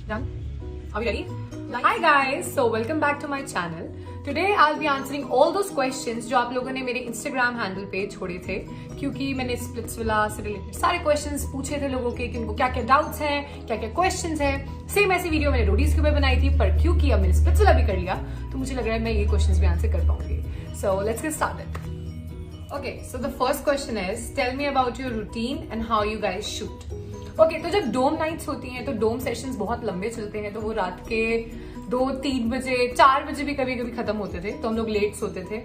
Done? Are we ready? Hi guys, so welcome back to my channel. Today I'll be answering all those questions जो आप लोगों ने मेरे Instagram handle पे छोड़े थे, क्योंकि मैंने स्प्लिट्सविला से रिलेटेड सारे क्वेश्चंस पूछे थे लोगों के कि उनको क्या क्या डाउट्स हैं, क्या क्या क्वेश्चंस हैं। सेम ऐसी वीडियो मैंने रोडीज के ऊपर बनाई थी, पर क्योंकि अब मैंने स्प्लिट्सविला भी कर लिया तो मुझे लग रहा है मैं ये क्वेश्चंस भी आंसर कर पाऊंगी। So let's get started. Okay, so the first question is, tell me about your routine and how you guys shoot. Okay, तो जब डोम नाइट्स होती हैं तो डोम सेशंस बहुत लंबे चलते हैं, तो वो रात के 2-3 बजे 4 बजे भी कभी कभी खत्म होते थे, तो हम लोग लेट सोते थे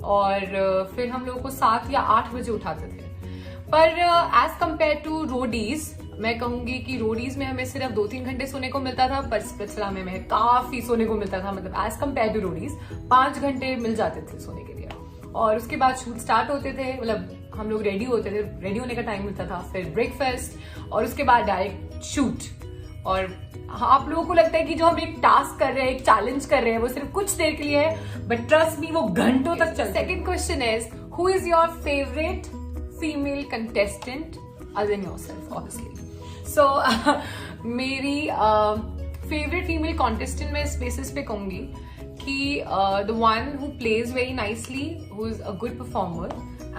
और फिर हम लोगों को 7 या 8 बजे उठाते थे। पर एज कम्पेयर टू रोडीज मैं कहूंगी कि रोडीज में हमें सिर्फ 2-3 घंटे सोने को मिलता था, पर स्प्लिट्सविला में हमें काफी सोने को मिलता था। मतलब एज कम्पेयर टू रोडीज 5 घंटे मिल जाते थे सोने के लिए। और उसके बाद शूट स्टार्ट होते थे, मतलब हम लोग रेडी होते थे, रेडी होने का टाइम मिलता था, फिर ब्रेकफास्ट और उसके बाद डायरेक्ट शूट। और आप लोगों को लगता है कि जो हम एक टास्क कर रहे हैं, एक चैलेंज कर रहे हैं, वो सिर्फ कुछ देर के लिए है, बट ट्रस्ट मी वो घंटों तक चलता है। Second question is, who is your favourite female contestant other than yourself obviously. So मेरी फेवरेट फीमेल कॉन्टेस्टेंट मैं इस बेसिस पे कहूंगी कि the one who plays very nicely, who is a good performer,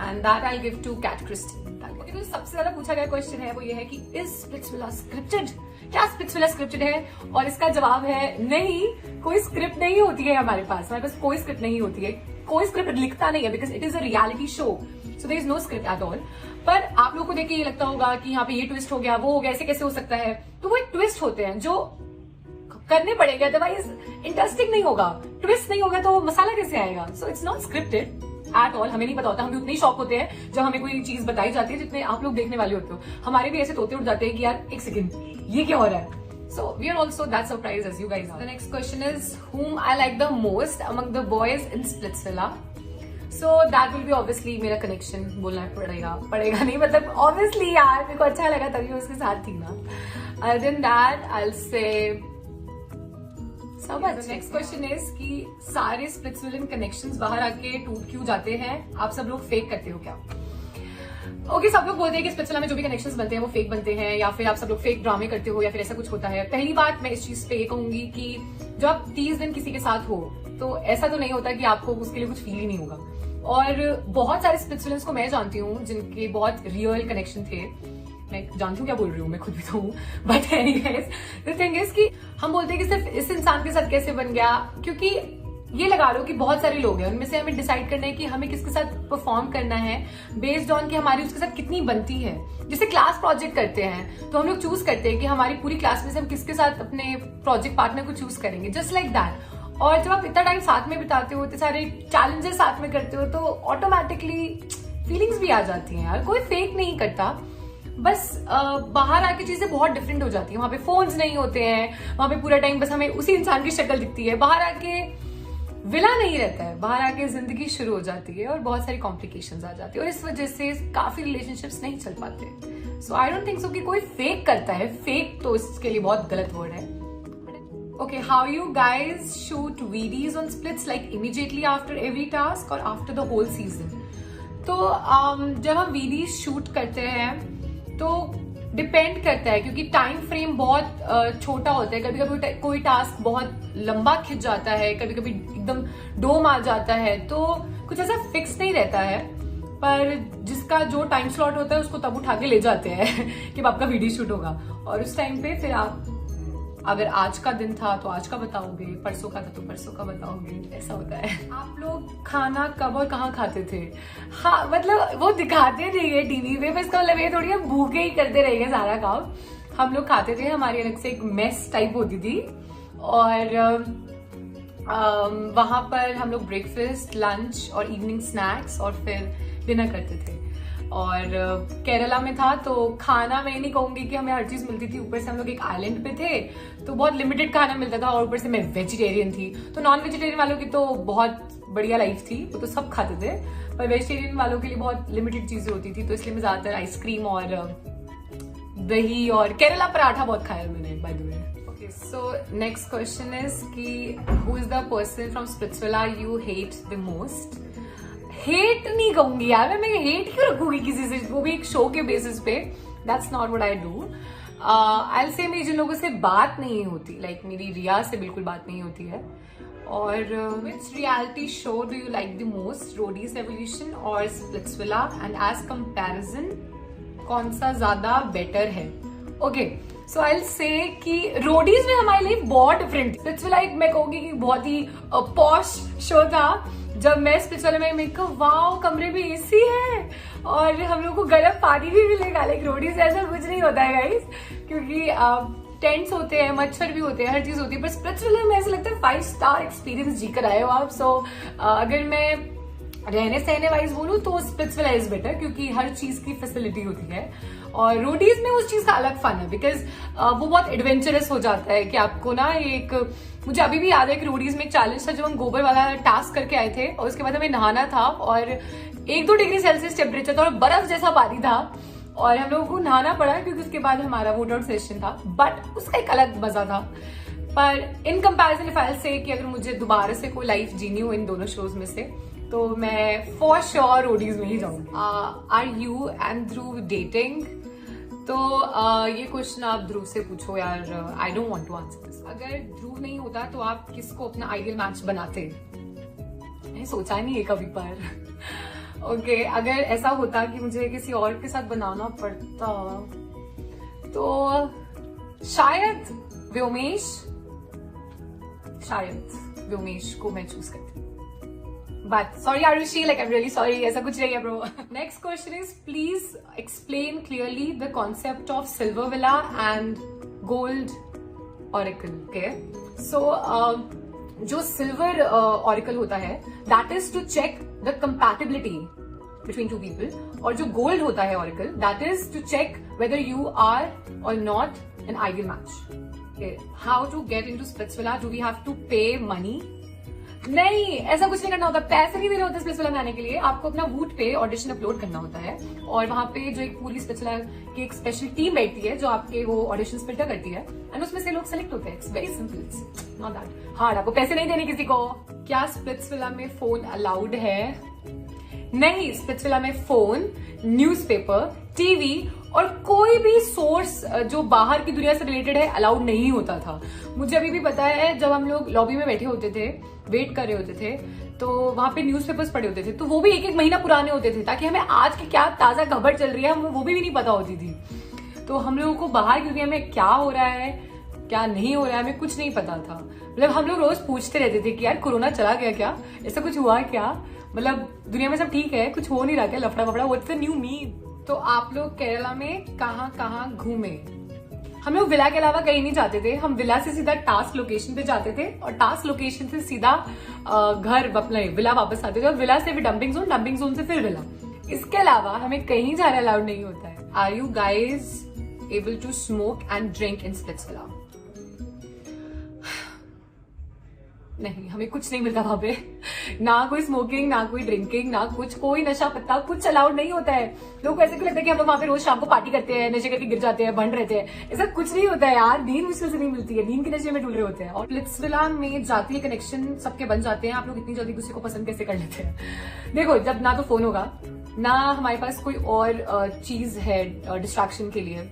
and that I'll give to Kat Kristen. तो सबसे ज्यादा पूछा गया क्वेश्चन है वो ये है कि इज स्प्लिट्सविला स्क्रिप्टेड? क्या स्प्लिट्सविला स्क्रिप्टेड है? और इसका जवाब है नहीं, कोई स्क्रिप्ट नहीं होती है हमारे पास कोई स्क्रिप्ट नहीं होती है, कोई स्क्रिप्ट लिखता नहीं है, because it is a reality show, so there is no script at all. पर आप लोगों को देख के ये लगता होगा कि यहाँ पे ये ट्विस्ट हो गया, वो हो गया, ऐसे कैसे हो सकता है? तो वो एक ट्विस्ट होते हैं जो करने पड़ेगा, अदरवाइज इंटरेस्टिंग नहीं होगा। ट्विस्ट नहीं होगा तो मसाला कैसे आएगा? So it's not scripted at all. हमें नहीं पता होता, हम भी उतने ही शॉक होते हैं जब हमें कोई चीज बताई जाती है जितने आप लोग देखने वाले होते हो। हमारे भी ऐसे तोते उड़ जाते हैं कि यार एक सेकंड, ये क्या हो रहा है? So we are also that surprised as you guys are. The next question is, whom I like the most among the boys in Splitsvilla? So that will be obviously मेरा कनेक्शन बोलना पड़ेगा नहीं, मतलब obviously यार मेरे को अच्छा लगा तभी मैं उसके साथ थी ना। Other than that, I'll say सब अच्छा। नेक्स्ट क्वेश्चन इज कि सारे स्प्लिट्सविलन कनेक्शंस बाहर आके टूट क्यों जाते हैं? आप सब लोग फेक करते हो क्या? ओके, सब लोग बोलते हैं कि स्प्लिट्सविला में जो भी कनेक्शंस बनते हैं वो फेक बनते हैं, या फिर आप सब लोग फेक ड्रामे करते हो, या फिर ऐसा कुछ होता है। पहली बात मैं इस चीज पे ये कहूंगी कि जब आप 30 दिन किसी के साथ हो तो ऐसा तो नहीं होता कि आपको उसके लिए कुछ फील ही नहीं होगा। और बहुत सारे स्प्लिट्सविलन्स को मैं जानती हूँ जिनके बहुत रियल कनेक्शन थे। मैं जानती हूँ क्या बोल रही हूँ, मैं खुद भी तो हूँ, but anyways the thing is कि हम बोलते हैं कि सिर्फ इस इंसान के साथ कैसे बन गया, क्योंकि ये लगा लो कि बहुत सारे लोग हैं, उनमें से हमें डिसाइड करना है कि हमें किसके साथ परफॉर्म करना है बेस्ड ऑन कि हमारी उसके साथ कितनी बनती है। जैसे क्लास प्रोजेक्ट करते हैं तो हम लोग चूज करते हैं कि हमारी पूरी क्लास में से हम किसके साथ अपने प्रोजेक्ट पार्टनर को चूज करेंगे, जस्ट लाइक दैट। और जब आप इतना टाइम साथ में बिताते हो, इतने सारे चैलेंजेस साथ में करते हो, तो ऑटोमेटिकली फीलिंग्स भी आ जाती हैं यार। कोई फेक नहीं करता, बस बाहर आके चीजें बहुत डिफरेंट हो जाती है। वहां पे फोन्स नहीं होते हैं, वहां पे पूरा टाइम बस हमें उसी इंसान की शक्ल दिखती है। बाहर आके विला नहीं रहता है, बाहर आके जिंदगी शुरू हो जाती है और बहुत सारी कॉम्प्लिकेशंस आ जाती है, और इस वजह से काफी रिलेशनशिप्स नहीं चल पाते। सो आई डोंट थिंक सो कि कोई फेक करता है। फेक तो इसके लिए बहुत गलत वर्ड है। Okay, how you guys shoot videos on splits, like immediately after every task और आफ्टर द होल सीजन? तो जब हम वीडियोज शूट करते हैं तो डिपेंड करता है, क्योंकि टाइम फ्रेम बहुत छोटा होता है। कभी कभी कोई टास्क बहुत लंबा खिंच जाता है, कभी कभी एकदम डोम आ जाता है, तो कुछ ऐसा फिक्स नहीं रहता है। पर जिसका जो टाइम स्लॉट होता है उसको तब उठा के ले जाते हैं कि आपका वीडियो शूट होगा, और उस टाइम पे फिर आप अगर आज का दिन था तो आज का बताओगे, परसों का था तो परसों का बताओगे, ऐसा होता है। आप लोग खाना कब और कहाँ खाते थे? हाँ, मतलब वो दिखाते नहीं है टीवी पे, पर इसका मतलब ये थोड़ी हम भूखे ही करते रहेंगे सारा काम। हम लोग खाते थे, हमारी अलग से एक मेस टाइप होती थी, और वहां पर हम लोग ब्रेकफास्ट, लंच और इवनिंग स्नैक्स और फिर डिनर करते थे। और केरला में था तो खाना मैं नहीं कहूंगी कि हमें हर चीज मिलती थी, ऊपर से हम लोग एक आइलैंड पे थे तो बहुत लिमिटेड खाना मिलता था, और ऊपर से मैं वेजिटेरियन थी, तो नॉन वेजिटेरियन वालों की तो बहुत बढ़िया लाइफ थी, वो तो सब खाते थे, पर वेजिटेरियन वालों के लिए बहुत लिमिटेड चीजें होती थी। तो इसलिए मैं ज्यादातर आइसक्रीम और दही और केरला पराठा बहुत खाया मैंने, by the way. Okay, so next question is कि who is the person from Splitsvilla you hate the most? Hate नहीं कहूंगी यार मैं हेट क्यों रखूंगी किसी से, वो भी एक शो के बेसिस पे। That's not what I do. I say मेरी जिन लोगों से बात नहीं होती, लाइक मेरी रिया से बिल्कुल बात नहीं होती है। और which reality show do you like the most, Roadies evolution और स्प्लिट्सविला, एंड एज कंपैरिजन कौन सा ज्यादा बेटर है? ओके, सो आई से कि रोडीज में हमारे लिए बहुत डिफरेंट। स्प्लिट्सविला एक मैं कहूंगी कि बहुत ही पॉश शो था। जब मैं स्प्लिट्सविला में मेरे को वाओ कमरे में एसी है और हम लोग को गर्म पानी भी मिलेगा, लाइक रोडीज से ऐसा कुछ नहीं होता है गाइस, क्योंकि टेंट्स होते हैं, मच्छर भी होते हैं, हर चीज होती है। पर स्प्लिट्सविला में ऐसा लगता है 5 स्टार एक्सपीरियंस जी कर आए हो आप। सो अगर मैं रहने सहने वाइज बोलूं तो स्प्लिट्सविला इज बेटर, क्योंकि हर चीज की फैसिलिटी होती है। और रोडीज में उस चीज का अलग फन है, बिकॉज वो बहुत एडवेंचरस हो जाता है कि आपको ना एक, मुझे अभी भी याद है कि रोडीज में एक चैलेंज था जब हम गोबर वाला टास्क करके आए थे और उसके बाद हमें नहाना था और 1-2 डिग्री सेल्सियस टेम्परेचर था और बर्फ जैसा पानी था और हम लोगों को नहाना पड़ा क्योंकि उसके बाद हमारा वोट आउट सेशन था। बट उसका एक अलग मजा था। पर इन कंपैरिजन इफ आई से कि अगर मुझे दोबारा से कोई लाइफ जीनी हो इन दोनों शोज में से, तो मैं फॉर श्योर रोडीज में ही जाऊंगी। Are you and Dhruv dating? तो ये क्वेश्चन आप ध्रुव से पूछो यार, I don't want to answer this. अगर ध्रुव नहीं होता तो आप किसको अपना आइडियल मैच बनाते? मैंने सोचा नहीं है कभी पर। ओके, अगर ऐसा होता कि मुझे किसी और के साथ बनाना पड़ता तो शायद व्योमेश को मैं चूज करती। But sorry Arushi, like I'm really sorry, ऐसा कुछ नहीं है bro. Next question is, please explain clearly the concept of silver villa and gold oracle. Okay, so जो silver oracle होता है that is to check the compatibility between two people, और जो gold होता है oracle that is to check whether you are or not an ideal match. Okay, how to get into Splitsvilla? Do we have to pay money? नहीं, ऐसा कुछ नहीं करना होता, पैसे नहीं देने होते स्प्लिट्सविला में आने के लिए। आपको अपना वूट पे ऑडिशन अपलोड करना होता है और वहां पे जो एक पूरी स्प्लिट्सविला की एक स्पेशल टीम बैठती है जो आपके वो ऑडिशन फिल्टर करती है एंड उसमें से लोग सेलेक्ट होते हैं। It's very simple, it's not that hard. आपको पैसे नहीं देने किसी को। क्या स्प्लिट्सविला में फोन अलाउड है? नहीं, स्प्लिट्सविला में फोन, न्यूज़पेपर, टीवी और कोई भी सोर्स जो बाहर की दुनिया से रिलेटेड है अलाउड नहीं होता था। मुझे अभी भी पता है जब हम लोग लॉबी में बैठे होते थे, वेट कर रहे होते थे, तो वहां पे न्यूज़पेपर्स पड़े होते थे, तो वो भी 1-1 महीना पुराने होते थे ताकि हमें आज की क्या ताजा खबर चल रही है हमें वो भी नहीं पता होती थी। तो हम लोगों को बाहर की दुनिया में क्या हो रहा है क्या नहीं हो रहा है हमें कुछ नहीं पता था। मतलब हम लोग रोज पूछते रहते थे कि यार कोरोना चला गया क्या, ऐसा कुछ हुआ क्या, मतलब दुनिया में सब ठीक है, कुछ हो नहीं रहा क्या, लफड़ा वफड़ा, व्हाट्स द न्यू मीन। तो आप लोग केरला में कहाँ कहाँ घूमे? हम लोग विला के अलावा कहीं नहीं जाते थे। हम विला से सीधा टास्क लोकेशन पे जाते थे और टास्क लोकेशन से सीधा घर अपने विला वापस आते थे और विला से फिर डंपिंग जोन से फिर विला। इसके अलावा हमें कहीं जाना अलाउड नहीं होता है। Are you guys able to smoke and drink in Splitsvilla? नहीं, हमें कुछ नहीं मिलता वहां पे, ना कोई स्मोकिंग, ना कोई ड्रिंकिंग, ना कुछ, कोई नशा पत्ता, कुछ अलाउड नहीं होता है। लोगों को ऐसे क्यों लगता है कि हम लोग वहां पे रोज शाम को पार्टी करते हैं, नशे करके गिर जाते हैं, बन रहते हैं? ऐसा कुछ नहीं होता है यार, नींद मुश्किल से नहीं मिलती है, नींद के नशे में डूल रहे होते हैं। और स्प्लिट्सविला में जातीय कनेक्शन सबके बन जाते हैं। आप लोग इतनी जल्दी किसी को पसंद कैसे कर लेते हैं? देखो, जब ना तो फोन होगा, ना हमारे पास कोई और चीज है डिस्ट्रैक्शन के लिए,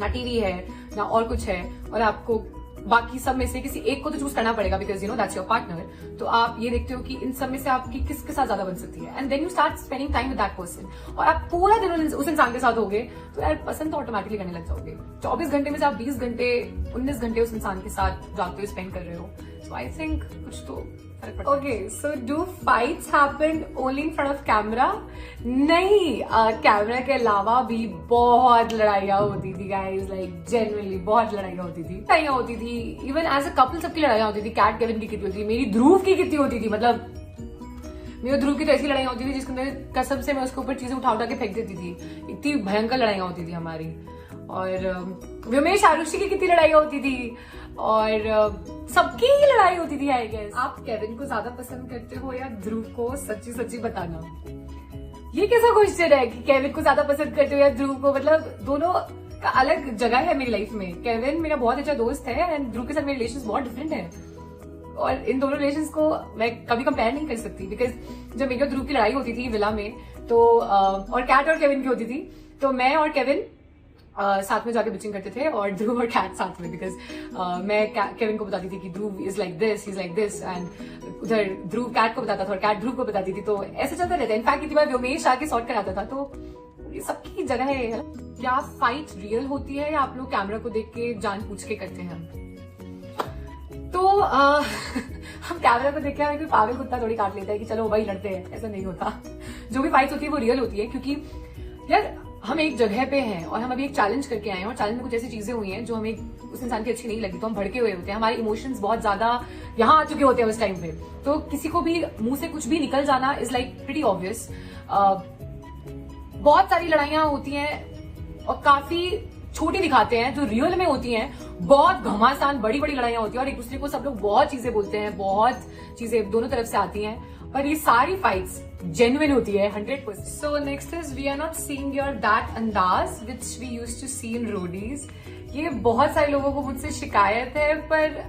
ना टीवी है, ना और कुछ है, और आपको बाकी सब में से किसी एक को तो चूज करना पड़ेगा because you know that's your partner. तो आप ये देखते हो कि इन सब में से आपकी किसके साथ ज्यादा बन सकती है, and then you start spending time with that person. और आप पूरा दिन उस इंसान के साथ होगे तो यार पसंद तो ऑटोमेटिकली करने लग जाओगे। 24 घंटे में से आप 20 घंटे 19 घंटे उस इंसान के साथ जाते हुए स्पेंड कर रहे हो। सो आई थिंक कुछ तो okay. So do fights happen only in front of camera? नहीं, कैमरा के अलावा भी बहुत लड़ाइयाँ होती थी गाइज, लाइक जेन्युइनली बहुत लड़ाइयाँ होती थी। इवन एज अ कपल सबकी लड़ाइयाँ होती थी। कैट केविन की कितनी होती थी, मेरी ध्रुव की कितनी होती थी। मतलब मेरी ध्रुव की तो ऐसी लड़ाइयाँ होती थी जिसके अंदर कसम से मैं उसके ऊपर चीजें उठा के फेंक देती थी। इतनी भयंकर लड़ाइयाँ होती थी हमारी। और व्योमेश आरुषि की कितनी लड़ाइयाँ होती थी, और सबकी ही लड़ाई होती थी आई गेस। आप केविन को ज्यादा पसंद करते हो या ध्रुव को? सच्ची सच्ची बताना। ये कैसा क्वेश्चन है कि केविन को ज्यादा पसंद करते हो या ध्रुव को? मतलब दोनों का अलग जगह है मेरी लाइफ में। केविन मेरा बहुत अच्छा दोस्त है एंड ध्रुव के साथ मेरे रिलेशन बहुत डिफरेंट है, और इन दोनों रिलेशन को मैं कभी कंपेयर नहीं कर सकती। बिकॉज जब मेरी और ध्रुव की लड़ाई होती थी विला में, तो और कैट और केविन की होती थी, तो मैं और केविन साथ में जाके बिचिंग करते थे और ध्रुव और कैट साथ में, बिकॉज मैं केविन को बताती थी कि Dhruv is like this, he is like this, and उधर ध्रुव कैट को बताता था और कैट ध्रुव को बताती थी, तो ऐसे चलता रहता है। इनफैक्ट कितनी बार व्योमेश आके सॉर्ट कराता था, तो ये सबकी जगह है। क्या फाइट रियल होती है या आप लोग कैमरा को देख के जान पूछ के करते हैं? तो हम कैमरा को देख के हमें कोई पागल कुत्ता थोड़ी काट लेता है कि चलो भाई लड़ते हैं, ऐसा नहीं होता। जो भी फाइट्स होती है वो रियल होती है, क्योंकि यार हम एक जगह पे हैं और हम अभी एक चैलेंज करके आए हैं और चैलेंज में कुछ ऐसी चीजें हुई हैं जो हमें उस इंसान की अच्छी नहीं लगी, तो हम भड़के हुए होते हैं, हमारे इमोशंस बहुत ज्यादा यहाँ आ चुके होते हैं उस टाइम पे। तो किसी को भी मुंह से कुछ भी निकल जाना इज लाइक प्रीटी ऑब्वियस। बहुत सारी लड़ाइयां होती हैं और काफी छोटी दिखाते हैं, जो रियल में होती हैं बहुत घमासान बड़ी बड़ी लड़ाइयां होती हैं और एक दूसरे को सब लोग बहुत चीजें बोलते हैं, बहुत चीजें दोनों तरफ से आती हैं, पर ये सारी फाइट्स जेन्युइन होती है 100%। So next is we are not seeing your that अंदाज which we used to see in Roadies. ये बहुत सारे लोगों को मुझसे शिकायत है, पर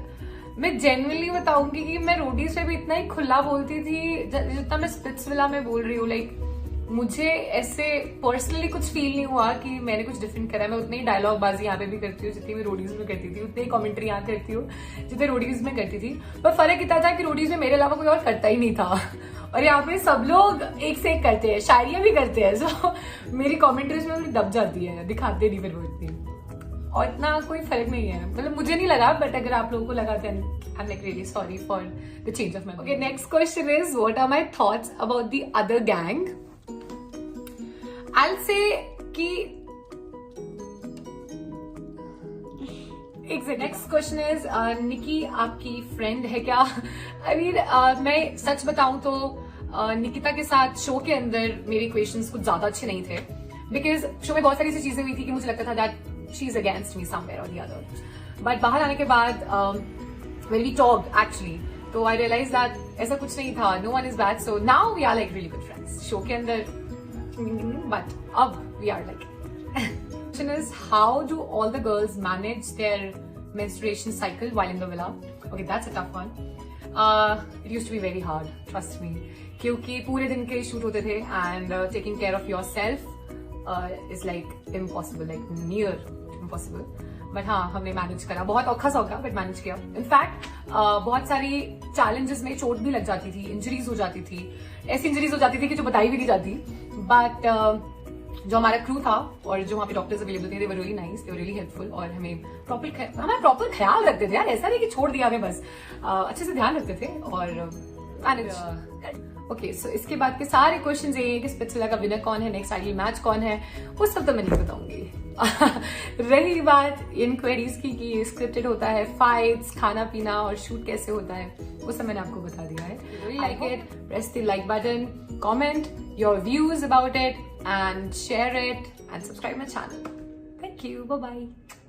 मैं जेन्युइनली बताऊंगी कि मैं रोडीज पे भी इतना ही खुला बोलती थी जितना मैं स्प्लिट्सविला में बोल रही हूँ। लाइक मुझे ऐसे पर्सनली कुछ फील नहीं हुआ कि मैंने कुछ डिफरेंट करा है। मैं उतनी डायलॉग बाजी यहाँ पे भी करती हूँ जितनी मैं रोडीज में करती थी, उतनी कमेंट्री यहाँ करती हूँ जितने रोडीज में करती थी, पर फर्क इतना था कि रोडीज में मेरे अलावा कोई और करता ही नहीं था और यहाँ पे सब लोग एक से एक करते हैं, शायरियां भी करते हैं, सो मेरी कमेंट्रीज में दब जाती है, दिखाते नहीं फिर वो इतनी, और इतना कोई फर्क नहीं है। मतलब मुझे नहीं लगा, बट अगर आप लोगों को लगा तो I am like really sorry for the change of my. Okay, next question is what are my thoughts about the other gang. I'll say कि नेक्स्ट क्वेश्चन इज निकी आपकी फ्रेंड है क्या? आई मीन मैं सच बताऊं तो निकिता के साथ शो के अंदर मेरे क्वेश्चंस कुछ ज्यादा अच्छे नहीं थे, बिकॉज शो में बहुत सारी ऐसी चीजें हुई थी कि मुझे लगता था that she is against me somewhere और द अदर, बट बाहर आने के बाद व्हेन वी टॉक्ड एक्चुअली, तो आई रियलाइज दैट ऐसा कुछ नहीं था, no one is bad, so now we are like really good friends show के अंदर, but अब we are like question is how do all the girls manage their menstruation cycle while in the villa? Okay, that's a tough one. It used to be very hard, trust me, क्योंकि पूरे दिन के shoot होते थे and taking care of yourself is like impossible, like near impossible. But हाँ, हमने manage करा, बहुत औखा सौखा बट मैनेज किया। इनफैक्ट बहुत सारी चैलेंजेस में चोट भी लग जाती थी, इंजरीज हो जाती थी, ऐसी इंजरीज हो जाती थी कि जो बताई भी नहीं जाती, बट जो हमारा क्रू था और जो वहाँ पे डॉक्टर्स अवेलेबल थे, they were really nice, they were really helpful और हमें प्रॉपर ख्याल रखते थे यार, ऐसा नहीं कि छोड़ दिया हमें, बस अच्छे से ध्यान रखते थे और मैनेज। ओके, सो इसके बाद के सारे क्वेश्चन ये हैं कि स्प्लिट्सविला का विनर कौन है, नेक्स्ट आइडल मैच कौन है, वो सब तो मैं नहीं बताऊंगी। रही बात इन क्वेरीज की कि स्क्रिप्टेड होता है, फाइट्स, खाना पीना और शूट कैसे होता है, वो सब मैंने आपको बता दिया है। Like it, press the like button, comment your views about it and share it and subscribe my channel. Thank you. Bye bye.